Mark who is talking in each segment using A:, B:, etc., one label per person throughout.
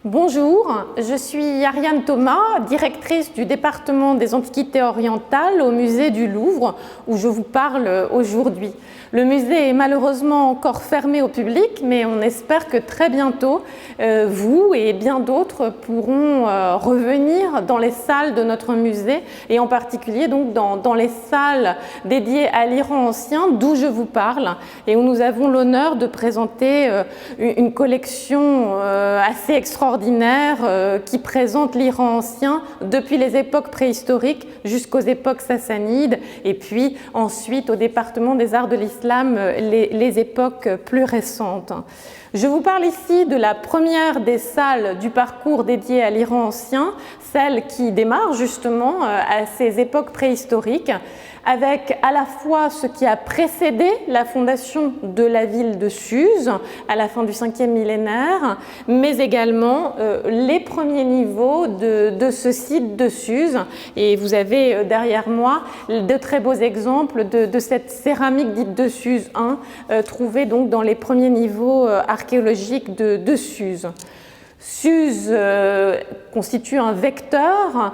A: Bonjour, je suis Ariane Thomas, directrice du département des Antiquités orientales au musée du Louvre, où je vous parle aujourd'hui. Le musée est malheureusement encore fermé au public, mais on espère que très bientôt, vous et bien d'autres pourront revenir dans les salles de notre musée, et en particulier donc dans les salles dédiées à l'Iran ancien, d'où je vous parle, et où nous avons l'honneur de présenter une collection assez extraordinaire qui présente l'Iran ancien depuis les époques préhistoriques jusqu'aux époques sassanides et puis ensuite au département des arts de l'islam, les époques plus récentes. Je vous parle ici de la première des salles du parcours dédié à l'Iran ancien, celle qui démarre justement à ces époques préhistoriques, avec à la fois ce qui a précédé la fondation de la ville de Suse à la fin du 5e millénaire, mais également les premiers niveaux de ce site de Suse. Et vous avez derrière moi de très beaux exemples de cette céramique dite de Suse I, trouvée donc dans les premiers niveaux archéologiques de Suse. Suse constitue un vecteur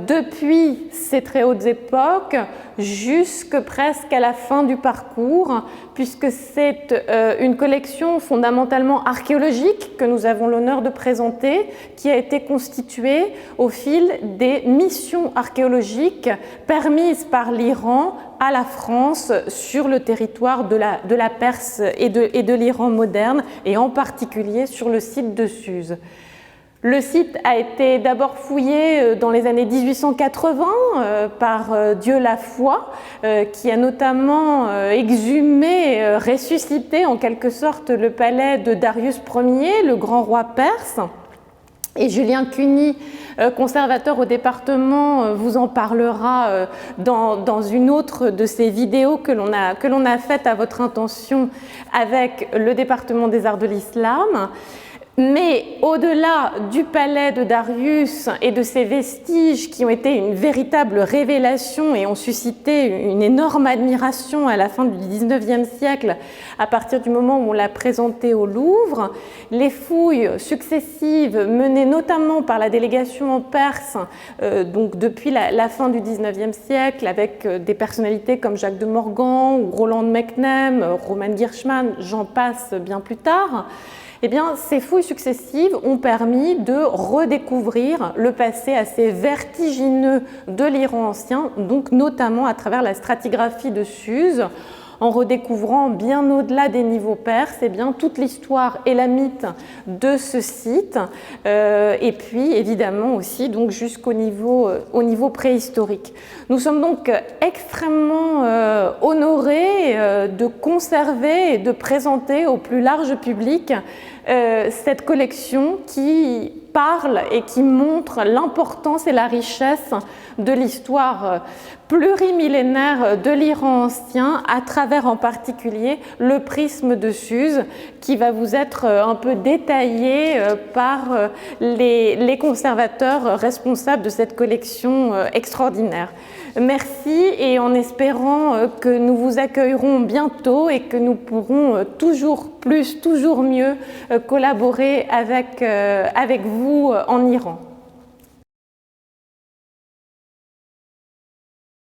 A: depuis ces très hautes époques jusque presque à la fin du parcours, puisque c'est une collection fondamentalement archéologique que nous avons l'honneur de présenter, qui a été constituée au fil des missions archéologiques permises par l'Iran à la France sur le territoire de la Perse et de l'Iran moderne, et en particulier sur le site de Suse. Le site a été d'abord fouillé dans les années 1880 par Dieu la foi, qui a notamment exhumé, ressuscité en quelque sorte le palais de Darius Ier, le grand roi perse. Et Julien Cuny, conservateur au département, vous en parlera dans une autre de ces vidéos que l'on a faites à votre intention avec le département des arts de l'islam. Mais au-delà du palais de Darius et de ces vestiges qui ont été une véritable révélation et ont suscité une énorme admiration à la fin du XIXe siècle, à partir du moment où on l'a présenté au Louvre, les fouilles successives menées notamment par la délégation en Perse, donc depuis la fin du XIXe siècle, avec des personnalités comme Jacques de Morgan ou Roland de Mecnem, Roman Gierschmann, j'en passe bien plus tard. Eh bien, ces fouilles successives ont permis de redécouvrir le passé assez vertigineux de l'Iran ancien, donc notamment à travers la stratigraphie de Suse, en redécouvrant bien au-delà des niveaux perses, eh bien, toute l'histoire élamite de ce site, et puis évidemment aussi donc, jusqu'au niveau préhistorique. Nous sommes donc extrêmement honorés de conserver et de présenter au plus large public cette collection qui parle et qui montre l'importance et la richesse de l'histoire plurimillénaire de l'Iran ancien à travers en particulier le prisme de Suse qui va vous être un peu détaillé par les conservateurs responsables de cette collection extraordinaire. Merci, et en espérant que nous vous accueillerons bientôt et que nous pourrons toujours plus, toujours mieux collaborer avec vous en Iran.